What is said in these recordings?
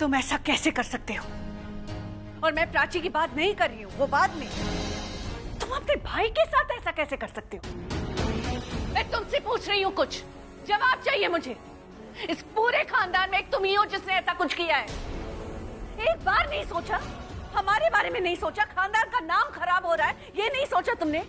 तुम ऐसा कैसे कर सकते हो? और मैं प्राची की बात नहीं कर रही हूँ, वो बाद में। तुम अपने भाई के साथ ऐसा कैसे कर सकते हो? मैं तुमसे पूछ रही हूँ, कुछ जवाब चाहिए मुझे। इस पूरे खानदान में एक तुम ही हो जिसने ऐसा कुछ किया है। एक बार नहीं सोचा? हमारे बारे में नहीं सोचा? खानदान का नाम खराब हो रहा है, ये नहीं सोचा तुमने?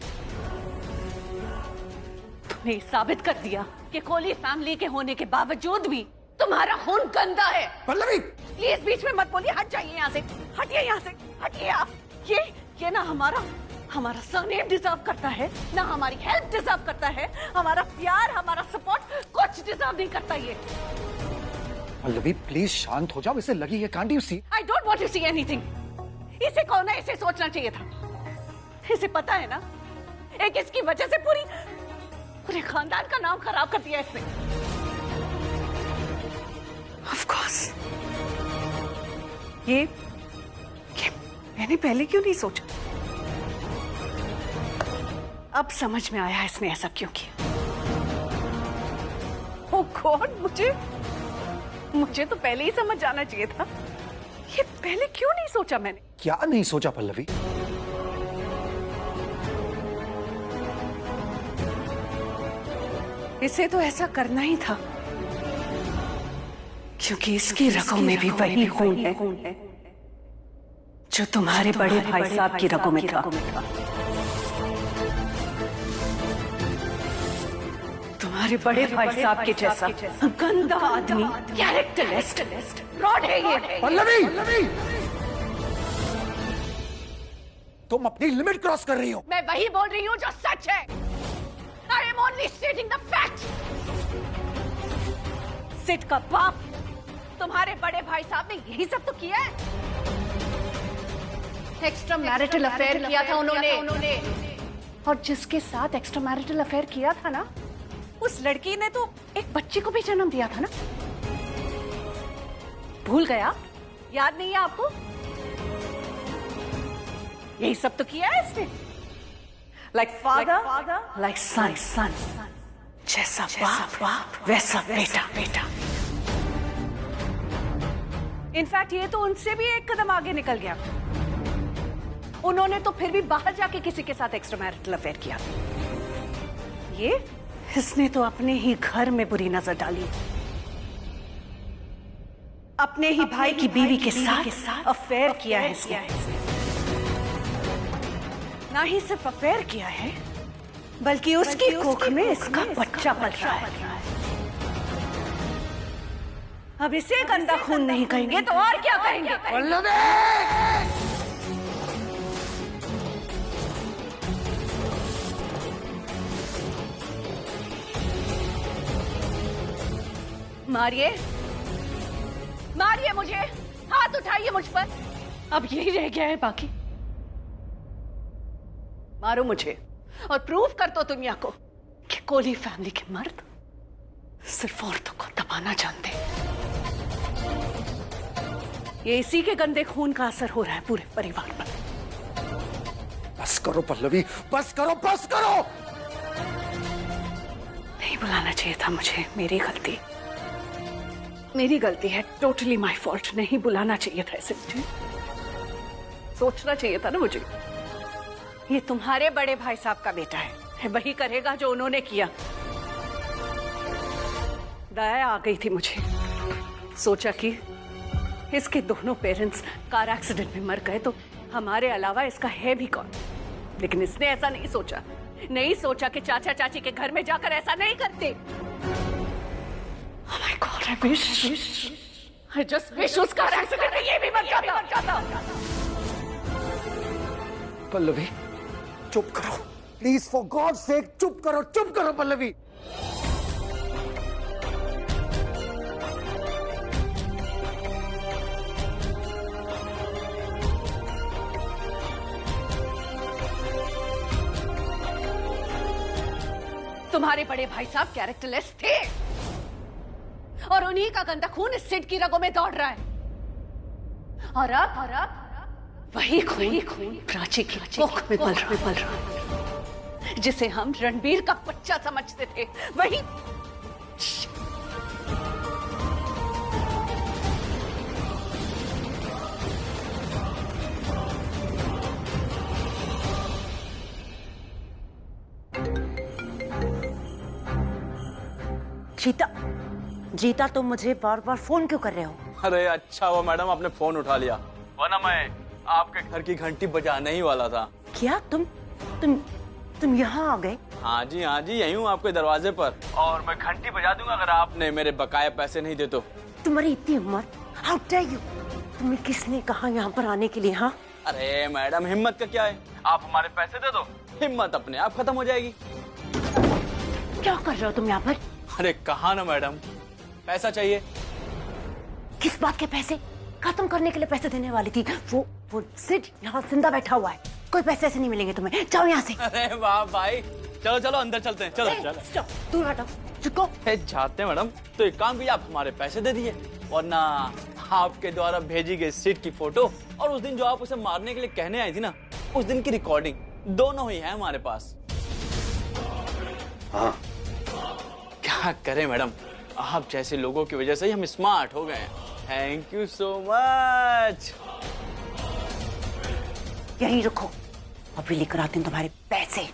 तुमने साबित कर दिया कि कोहली फैमिली के होने के बावजूद भी तुम्हारा खून गंदा है। पल्लवी प्लीज बीच में मत बोलिए, हट जाइए यहाँ से, हटिए यहाँ से, हटिए आप। ये ना हमारा सरनेम डिजर्व करता है, ना हमारी हेल्प डिजर्व करता है, हमारा प्यार, हमारा सपोर्ट कुछ डिजर्व नहीं करता ये। पल्लवी प्लीज शांत हो जाओ, इसे लगी है, can't you see? I don't want to see anything. इसे कौन है, इसे सोचना चाहिए था। इसे पता है ना, एक इसकी वजह से पूरे खानदान का नाम खराब कर दिया इसने। ऑफ कोर्स ये मैंने पहले क्यों नहीं सोचा? अब समझ में आया इसने ऐसा क्यों किया। ओह गॉड, मुझे तो पहले ही समझ जाना चाहिए था। ये पहले क्यों नहीं सोचा मैंने? क्या नहीं सोचा पल्लवी? इसे तो ऐसा करना ही था, क्योंकि इसकी रगों में भी वही खून है जो तुम्हारे बड़े भाई साहब की रगों में था। तुम्हारे बड़े भाई साहब के जैसा गंदा आदमी, कैरेक्टरलेस फ्रॉड है ये। पल्लवी तुम अपनी लिमिट क्रॉस कर रही हो। मैं वही बोल रही हूँ जो सच है। I am only stating the fact. सिट का बाप तुम्हारे बड़े भाई साहब ने यही सब तो किया है। एक्स्ट्रा मैरिटल अफेयर किया था उन्होंने। और जिसके साथ एक्स्ट्रा मैरिटल अफेयर किया था ना, उस लड़की ने तो एक बच्चे को भी जन्म दिया था ना। भूल गया? याद नहीं है आपको? यही सब तो किया है इसने। लाइक फादर, लाइक सन। जैसा बाप वैसा बेटा। इनफैक्ट ये तो उनसे भी एक कदम आगे निकल गया। उन्होंने तो फिर भी बाहर जाके किसी के साथ एक्स्ट्रा मैरिटल अफेयर किया। इसने तो अपने ही घर में बुरी नजर डाली। अपने ही भाई की बीवी के साथ अफेयर किया है इसने। ना ही सिर्फ अफेयर किया है, बल्कि उसकी कोख में इसका बच्चा पल रहा है। अब इसे गंदा खून नहीं कहेंगे तो और क्या कहेंगे? मारिए मुझे, हाथ उठाइए मुझ पर। अब यही रह गया है बाकी। मारो मुझे और प्रूव कर दो दुनिया को कि कोहली फैमिली के मर्द सिर्फ औरतों को दबाना जानते हैं। ये इसी के गंदे खून का असर हो रहा है पूरे परिवार पर। बस करो पल्लवी, बस करो। नहीं बुलाना चाहिए था मुझे, मेरी गलती है, टोटली माय फॉल्ट। नहीं बुलाना चाहिए था इसे मुझे, सोचना चाहिए था ना मुझे। ये तुम्हारे बड़े भाई साहब का बेटा है, वही करेगा जो उन्होंने किया। दया आ गई थी मुझे, सोचा कि इसके दोनों पेरेंट्स कार एक्सीडेंट में मर गए तो हमारे अलावा इसका है भी कौन। लेकिन इसने ऐसा नहीं सोचा कि चाचा चाची के घर में जाकर ऐसा नहीं करते। Oh my God, I just wish उस कार एक्सीडेंट में ये भी मर जाता। पल्लवी चुप करो प्लीज, फॉर गॉड सेक चुप करो पल्लवी। तुम्हारे बड़े भाई साहब कैरेक्टरलेस थे और उन्हीं का गंदा खून इस सिड की रगों में दौड़ रहा है। और अब वही खून प्राची की कोख में पल रहा है, जिसे हम रणबीर का बच्चा समझते थे। वही जीता, जीता तुम मुझे बार बार फोन क्यों कर रहे हो? अरे अच्छा हुआ मैडम आपने फोन उठा लिया, वरना मैं आपके घर की घंटी बजाने ही वाला था। क्या तुम यहाँ आ गए? हाँ जी यही हूँ आपके दरवाजे पर, और मैं घंटी बजा दूंगा अगर आपने मेरे बकाया पैसे नहीं दे तो। तुम्हारी इतनी हिम्मत, हाउ डेयर यू! तुम्हें किसने कहा यहाँ पर आने के लिए? हाँ अरे मैडम हिम्मत का क्या है, आप हमारे पैसे दे दो, हिम्मत अपने आप खत्म हो जाएगी। क्या कर रहे हो तुम यहाँ पर? अरे कहा ना मैडम, पैसा चाहिए। किस बात के पैसे? खत्म करने के लिए पैसे देने वाली थी। वो सिड यहाँ जिंदा बैठा हुआ है, कोई पैसे ऐसे नहीं मिलेंगे तुम्हें, जाओ यहाँ से। अरे वाह भाई, चलो चलो अंदर चलते हैं, चलो स्टॉप, दूर हटो, चुको। जाते हैं मैडम, तो एक काम कीजिए, आप हमारे पैसे दे दिए, वरना आपके द्वारा भेजी गई सिड की फोटो और उस दिन जो आप उसे मारने के लिए कहने आई थी ना, उस दिन की रिकॉर्डिंग दोनों ही है हमारे पास। हाँ क्या करें मैडम, आप जैसे लोगों की वजह से ही हम स्मार्ट हो गए हैं। Thank you so much. यहीं रुको, अभी लेकर आती हूँ तुम्हारे पैसे।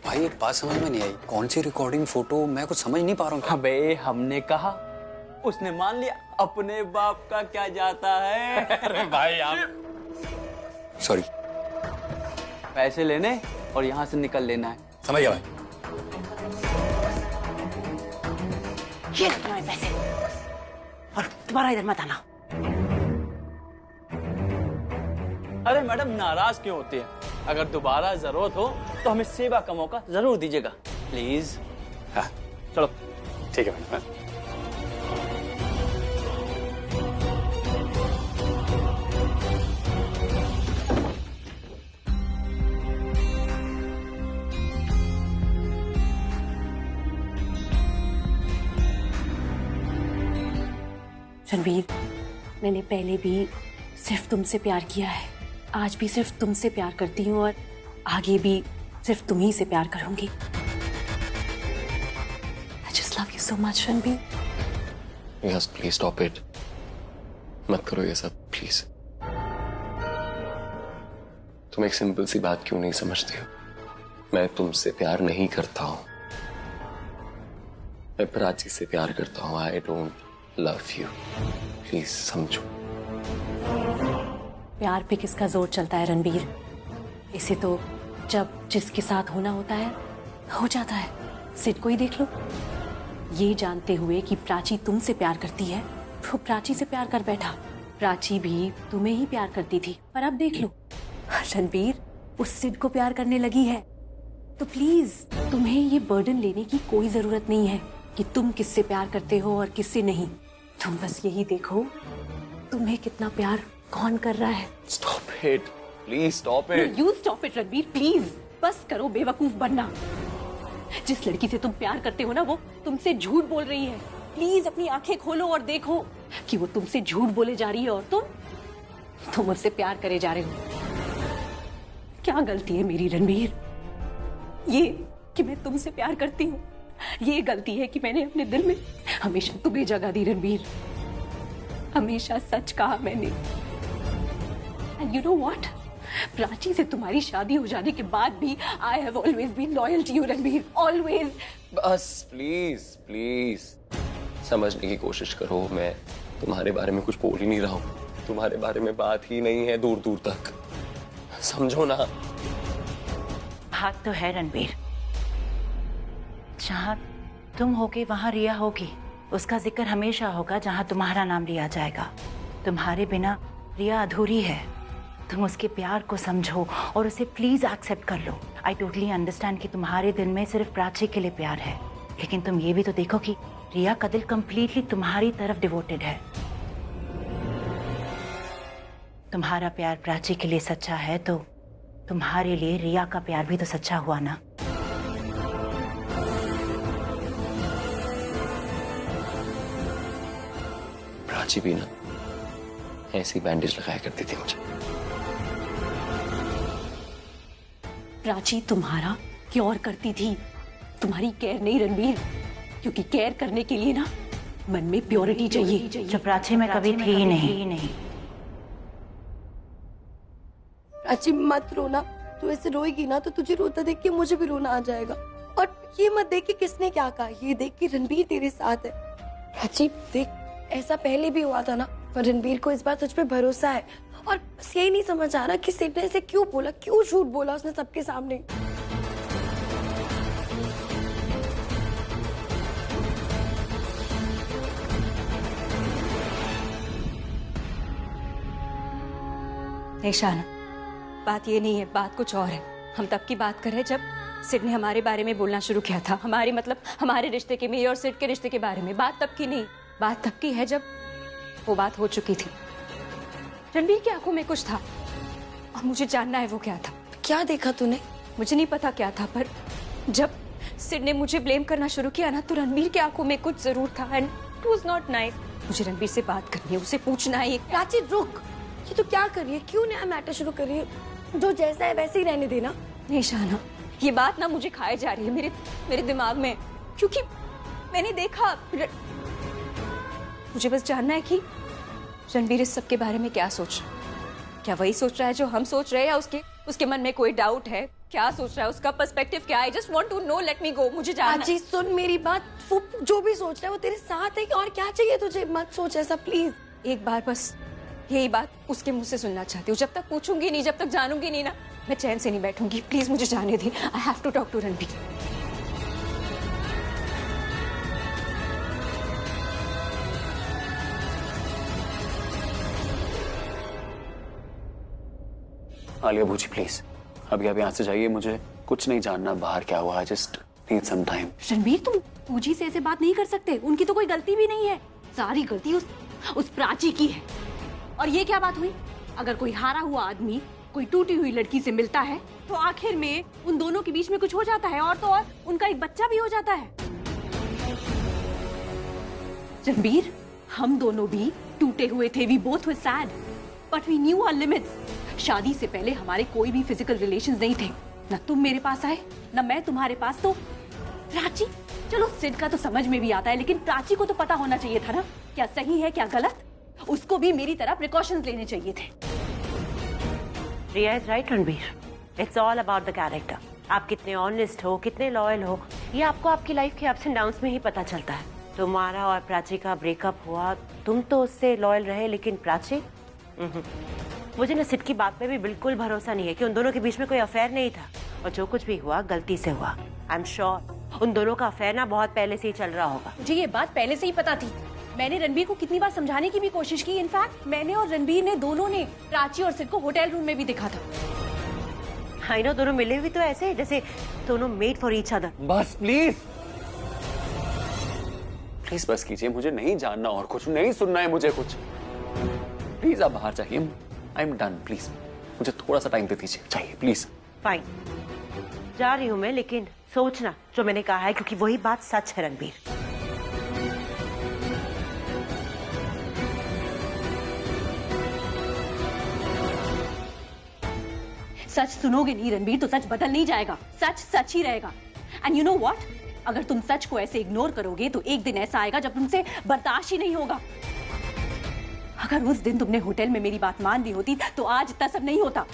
भाई एक बात समझ में नहीं आई, कौन सी रिकॉर्डिंग फोटो, मैं कुछ समझ नहीं पा रहा हूँ। अबे हमने कहा, उसने मान लिया, अपने बाप का क्या जाता है। अरे भाई आप सॉरी, पैसे लेने और यहाँ से निकल लेना है, समझ गया भाई। ये लो तुम्हारे पैसे, और तुम्हारा इधर मत आना। अरे मैडम नाराज क्यों होती है, अगर दोबारा जरूरत हो तो हमें सेवा का मौका जरूर दीजिएगा प्लीज। हाँ चलो ठीक है भाई। रणबीर, मैंने पहले भी सिर्फ तुमसे प्यार किया है, आज भी सिर्फ तुमसे प्यार करती हूँ और आगे भी सिर्फ तुम ही से प्यार करूंगी। I just love you so much, Ranbir. Yes please stop it, मत करो ये सब प्लीज। तुम एक सिंपल सी बात क्यों नहीं समझते हो? मैं तुमसे प्यार नहीं करता हूं, मैं प्राची से प्यार करता हूं। I don't love you, please समझो। प्यार पे किसका जोर चलता है रणबीर, इसे तो जब जिसके साथ होना होता है हो जाता है। सिड को ही देख लो, ये जानते हुए कि प्राची तुमसे प्यार करती है, वो प्राची से प्यार कर बैठा। प्राची भी तुम्हें ही प्यार करती थी, पर अब देख लो रणबीर उस सिड को प्यार करने लगी है। तो प्लीज तुम्हें ये बर्डन लेने की कोई जरूरत नहीं है कि तुम किससे प्यार करते हो और किससे नहीं। तुम बस यही देखो तुम्हें कितना प्यार कौन कर रहा है। Stop it, please stop it. You stop it Ranbir, please बस करो बेवकूफ बनना। जिस लड़की से तुम प्यार करते हो ना, वो तुमसे झूठ बोल रही है। प्लीज अपनी आंखें खोलो और देखो कि वो तुमसे झूठ बोले जा रही है और तुम उससे प्यार करे जा रहे हो। क्या गलती है मेरी रणबीर? ये कि मैं तुमसे प्यार करती हूँ, ये गलती है कि मैंने अपने दिल में हमेशा तुम्हें जगह दी रणबीर। हमेशा सच कहा मैंने। And you know what? Prachi से तुम्हारी शादी हो जाने के बाद भी I have always been loyal to you, Ranbir, always। बस प्लीज प्लीज समझने की कोशिश करो, मैं तुम्हारे बारे में कुछ बोल ही नहीं रहा हूँ, तुम्हारे बारे में बात ही नहीं है दूर दूर तक, समझो ना। बात तो है रणबीर, जहाँ तुम होगे वहाँ रिया होगी, उसका जिक्र हमेशा होगा जहाँ तुम्हारा नाम लिया जाएगा। तुम्हारे बिना रिया अधूरी है, तुम उसके प्यार को समझो और उसे प्लीज एक्सेप्ट कर लो। आई टोटली अंडरस्टैंड कि तुम्हारे दिल में सिर्फ प्राची के लिए प्यार है, लेकिन तुम ये भी तो देखो कि रिया का दिल कंप्लीटली तुम्हारी तरफ डिवोटेड है। तुम्हारा प्यार प्राची के लिए सच्चा है तो तुम्हारे लिए रिया का प्यार भी तो सच्चा हुआ ना। प्राची भी ना ऐसी बैंडेज लगाया करती थी मुझे। प्राची तुम्हारा क्योर करती थी, तुम्हारी केयर नहीं रणबीर, क्योंकि केयर करने के लिए ना मन में प्योरिटी चाहिए, जो प्राची में कभी थी ही नहीं। प्राची मत रोना, तू ऐसे रोएगी ना तो तुझे रोता देख के मुझे भी रोना आ जाएगा। और ये मत देख कि किसने क्या कहा, ये देख कि रणबीर तेरे साथ है। प्राची देख, ऐसा पहले भी हुआ था ना, पर रणबीर को इस बार तुझ पे भरोसा है। और बस यही नहीं समझ आ रहा कि सिड ने ऐसे क्यों बोला, क्यों झूठ बोला उसने सबके सामने। शाना, बात ये नहीं है, बात कुछ और है। हम तब की बात कर रहे जब सिड ने हमारे बारे में बोलना शुरू किया था, हमारे मतलब हमारे रिश्ते के, मेरे और सिड के रिश्ते के बारे में। बात तब की नहीं, बात तब की है जब वो बात हो चुकी थी। रणबीर की आंखों में कुछ था और मुझे जानना है वो क्या था। क्या देखा तूने? मुझे नहीं पता क्या था, पर जब सिड ने मुझे ब्लेम करना शुरू किया ना, तो रणबीर की आंखों में कुछ जरूर था and it was not nice. मुझे रणबीर से बात करनी है, उसे पूछना है। प्राची रुक, ये तो क्या कर रही है? क्यों नया मैटर शुरू कर रही है? जो जैसा है वैसे ही रहने देना। नहीं शाना, ये बात ना मुझे खाए जा रही है मेरे दिमाग में, क्योंकि मैंने देखा। मुझे बस जानना है कि रणबीर इस सब के बारे में क्या सोच रहा है। क्या वही सोच रहा है जो हम सोच रहे हैं, या उसके मन में कोई डाउट है? क्या सोच रहा है, उसका पर्सपेक्टिव क्या है? I just want to know, let me go. मुझे जानना। प्राची सुन मेरी बात, वो जो भी सोच रहा है वो तेरे साथ है, और क्या चाहिए तुझे? मत सोच ऐसा प्लीज। एक बार बस यही बात उसके मुंह से सुनना चाहती हूँ। जब तक पूछूंगी नहीं, जब तक जानूंगी नहीं ना, मैं चैन से नहीं बैठूंगी। प्लीज मुझे जाने दे। I have to talk to Ranbir. Alia भूजी प्लीज, अभी आप यहाँ से जाइए, मुझे कुछ नहीं जानना बाहर क्या हुआ। I just need some time. Ranbir, तुम पूजी से ऐसे बात नहीं कर सकते, उनकी तो कोई गलती भी नहीं है। सारी गलती उस प्राची की है। और ये क्या बात हुई? अगर कोई हारा हुआ आदमी कोई टूटी हुई लड़की से मिलता है तो आखिर में उन दोनों के बीच में कुछ हो जाता है, और तो और उनका एक बच्चा भी हो जाता है। रणबीर, हम दोनों भी टूटे हुए थे। We both were sad, but we knew our limits. शादी से पहले हमारे कोई भी फिजिकल रिलेशंस नहीं थे। न तुम मेरे पास आए, न मैं तुम्हारे पास। तो प्राची, चलो सिड का तो समझ में भी आता है, लेकिन प्राची को तो पता होना चाहिए था ना क्या सही है क्या गलत। उसको भी मेरी तरह प्रिकॉशंस लेने चाहिए थे। Riya is right Ranbir, it's all about the character. आप कितने ऑनेस्ट हो, कितने लॉयल हो, ये आपको आपकी लाइफ के अप्स एंड डाउन्स में ही पता चलता है। तुम्हारा और प्राची का ब्रेकअप हुआ, तुम तो उससे लॉयल रहे, लेकिन प्राची, मुझे ना सिड की बात पे भी बिल्कुल भरोसा नहीं है कि उन दोनों के बीच में कोई अफेयर नहीं था, और जो कुछ भी हुआ गलती से हुआ। आई एम श्योर उन दोनों का अफेयर ना बहुत पहले से ही चल रहा होगा। मुझे ये बात पहले से ही पता थी। मैंने रणबीर को कितनी बार समझाने की भी कोशिश की। इनफैक्ट मैंने और रणबीर ने दोनों ने प्राची और सिड को होटल रूम में भी देखा था। आई नो, दोनों मिले हुए तो ऐसे जैसे दोनों मेड फॉर ईच अदर। बस प्लीज प्लीज बस कीजिए, मुझे नहीं जानना और कुछ नहीं सुनना है मुझे कुछ। प्लीज आप बाहर जाइए, आई एम डन। प्लीज मुझे थोड़ा सा टाइम दे दीजिए, चाहिए प्लीज। फाइन, जा रही हूँ मैं, लेकिन सोचना जो मैंने कहा है, क्योंकि वही बात सच है रणबीर। सच सुनोगे नहीं रणबीर तो सच बदल नहीं जाएगा। सच सच ही रहेगा। एंड यू नो व्हाट, अगर तुम सच को ऐसे इग्नोर करोगे तो एक दिन ऐसा आएगा जब तुमसे बर्दाश्त ही नहीं होगा। अगर उस दिन तुमने होटल में मेरी बात मान ली होती तो आज इतना सब नहीं होता।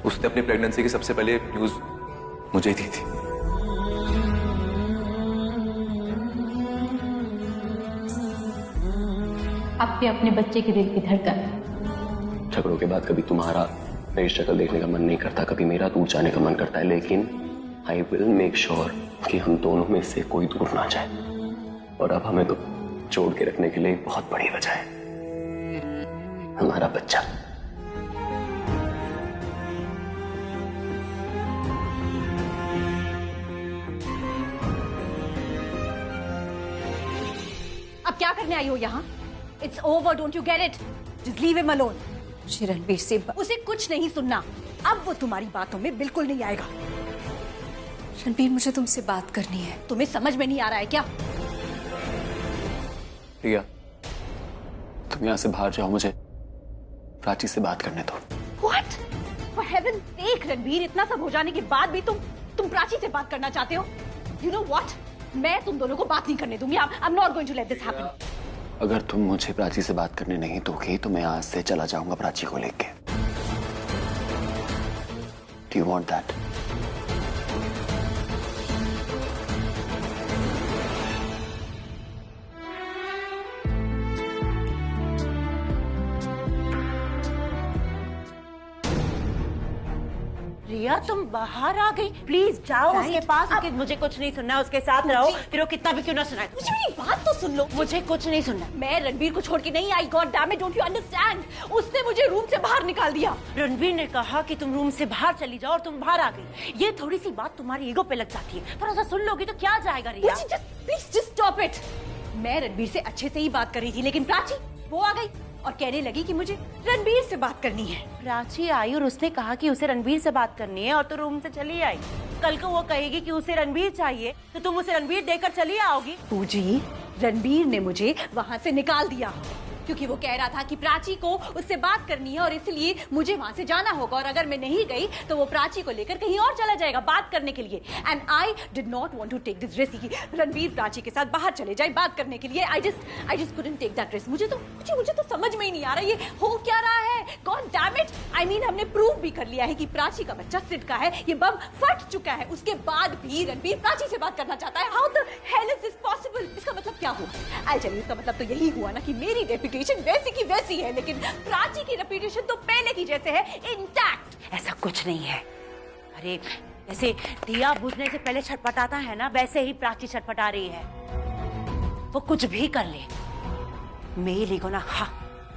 उसने अपनी प्रेगनेंसी की सबसे पहले न्यूज मुझे दी थी। आप भी अपने बच्चे के दिल की धड़कन। झगड़ों के बाद कभी तुम्हारा मेरी शक्ल देखने का मन नहीं करता, कभी मेरा दूर जाने का मन करता है, लेकिन आई विल मेक श्योर कि हम दोनों में से कोई दूर ना जाए। और अब हमें तो जोड़ के रखने के लिए बहुत बड़ी वजह है, हमारा बच्चा। अब क्या करने आई हो यहाँ? It's over, don't you get it? Just leave him alone. मुझे रणबीर से उसे कुछ नहीं सुनना। अब वो तुम्हारी बातों में बिल्कुल नहीं आएगा। रणबीर, मुझे तुमसे बात करनी है। तुम्हें समझ में नहीं आ रहा है क्या? रिया, तुम यहाँ से बाहर जाओ, मुझे प्राची से बात करने दो। What? For heaven's sake Ranbir, इतना सब हो जाने के बाद भी तुम तुम प्राची से बात करना चाहते हो? You know what? मैं तुम दोनों को बात नहीं करने दूंगी। I'm not going to let this happen. अगर तुम मुझे प्राची से बात करने नहीं दोगी तो मैं आज से चला जाऊंगा प्राची को लेके। Do you want that? रिया तुम बाहर आ गई, प्लीज जाओ उसके पास। मुझे कुछ नहीं सुनना, उसके साथ रहो, फिर वो कितना भी क्यों ना सुनाए। मुझे मेरी बात तो सुन लो। मुझे कुछ नहीं सुनना। मैं रणबीर को छोड़ के नहीं आई। God damn it, don't you understand? उसने मुझे रूम से बाहर निकाल दिया। रणबीर ने कहा कि तुम रूम से बाहर चली जाओ और तुम बाहर आ गई। ये थोड़ी सी बात तुम्हारी ईगो पे लग जाती है, थोड़ा सा सुन लोगी तो क्या जाएगा Riya. Please just stop it. मैं रणबीर से अच्छे से ही बात कर रही थी, लेकिन प्राची वो आ गई और कहने लगी कि मुझे रणबीर से बात करनी है। प्राची आई और उसने कहा कि उसे रणबीर से बात करनी है और तो रूम से चली आई। कल को वो कहेगी कि उसे रणबीर चाहिए तो तुम उसे रणबीर देकर चली आओगी। पूजी, रणबीर ने मुझे वहाँ से निकाल दिया क्योंकि वो कह रहा था कि प्राची को उससे बात करनी है और इसलिए मुझे वहाँ से जाना होगा, और अगर मैं नहीं गई तो वो प्राची को लेकर कहीं और चला जाएगा बात करने के लिए। And I did not want to take this risk कि रणबीर प्राची के साथ बाहर चले जाए बात करने के लिए। I just couldn't take that risk. मुझे तो समझ में ही नहीं आ रहा ये हो क्या रहा है। God damn it, I mean हमने प्रूव भी कर लिया है कि प्राची का बच्चा सिड का है, ये बम फट चुका है, उसके बाद भी रणबीर प्राची से बात करना चाहता है। How the hell is this possible? इसका मतलब क्या हुआ? आई टेल यू, इसका मतलब तो यही हुआ ना कि मेरी रेपुटेशन वैसी की वैसी है, लेकिन प्राची की रेपुटेशन तो पहले की जैसे है, इंटैक्ट। ऐसा कुछ नहीं है। अरे जैसे दिया बुझने से पहले छटपटाता है ना, वैसे ही प्राची छटपटा रही है। वो कुछ भी कर ले, मेल ईगो ना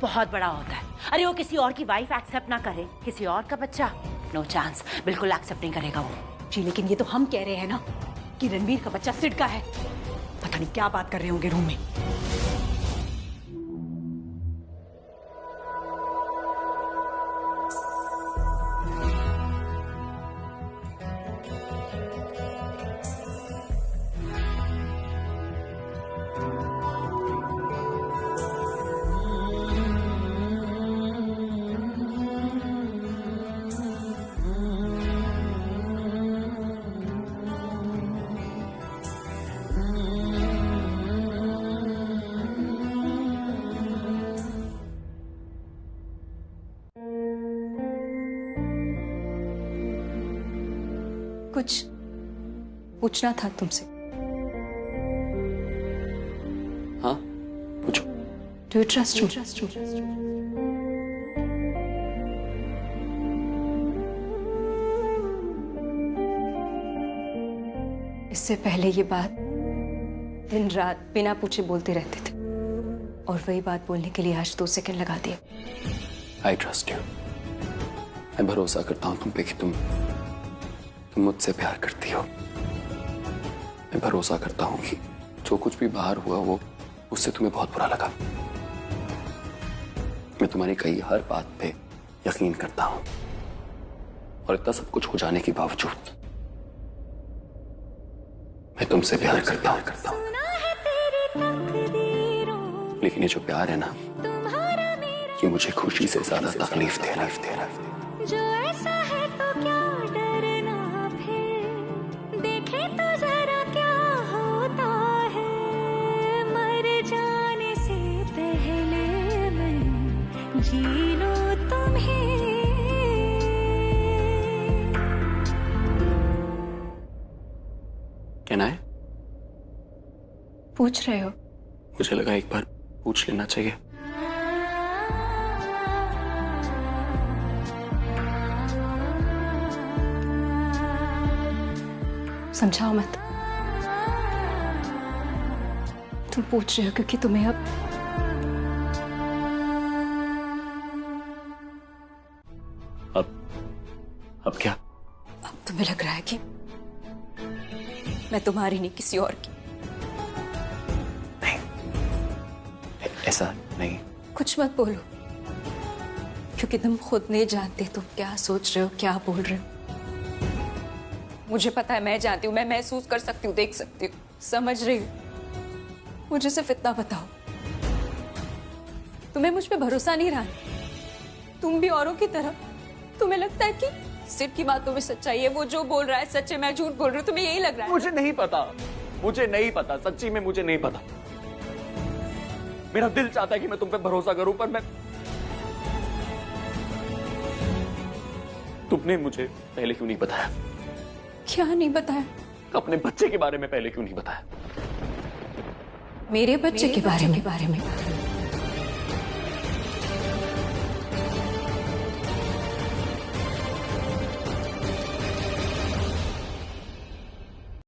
बहुत बड़ा होता है। अरे वो किसी और की वाइफ एक्सेप्ट ना करे, किसी और का बच्चा, नो चांस, बिल्कुल एक्सेप्ट नहीं करेगा वो। जी लेकिन ये तो हम कह रहे हैं ना कि रणबीर का बच्चा सिड का है। पता नहीं क्या बात कर रहे होंगे रूम में। कुछ पूछना था तुमसे। हाँ पूछो। Do you trust me? इससे पहले ये बात दिन रात बिना पूछे बोलते रहते थे और वही बात बोलने के लिए आज 2 सेकंड लगा दिए। I trust you. मैं भरोसा करता हूँ तुम पे कि तुम मुझसे प्यार करती हो। मैं भरोसा करता हूँ कि जो कुछ भी बाहर हुआ वो उससे तुम्हें बहुत बुरा लगा। मैं तुम्हारी कही हर बात पे यकीन करता हूँ और इतना सब कुछ हो जाने के बावजूद मैं तुमसे प्यार करता हूँ। लेकिन ये जो प्यार है ना, ये मुझे खुशी से ज्यादा तकलीफ दे रहा है। जो ऐसा है तो क्या डरना, फिर देखे तो जरा क्या होता है। मर जाने से पहले मैं जी लूं तुम्हें। क्या ना है? पूछ रहे हो? मुझे लगा एक बार पूछ लेना चाहिए। समझाओ मत। तुम पूछ रहे हो क्योंकि तुम्हें अब क्या? अब तुम्हें लग रहा है कि मैं तुम्हारी नहीं किसी और की। नहीं, ऐसा नहीं। कुछ मत बोलो क्योंकि तुम खुद नहीं जानते तुम क्या सोच रहे हो, क्या बोल रहे हो। मुझे पता है, मैं जानती हूँ, मैं महसूस कर सकती हूँ, देख सकती हूँ, समझ रही हूँ। मुझे सिर्फ इतना बताओ, तुम्हें मुझ पे भरोसा नहीं रहा? तुम भी औरों की तरह तुम्हें लगता है कि सिर्फ की बातों में सच्चाई है, वो जो बोल रहा है सच है, मैं झूठ बोल रही हूँ, तुम्हें यही लग रहा है? मुझे नहीं पता, मुझे नहीं पता, सच्ची में मुझे नहीं पता। मेरा दिल चाहता है कि मैं तुम पे भरोसा करूं, पर तुमने मुझे पहले क्यों नहीं बताया? क्या नहीं बताया? अपने बच्चे के बारे में पहले क्यों नहीं बताया? मेरे बच्चे के बारे में?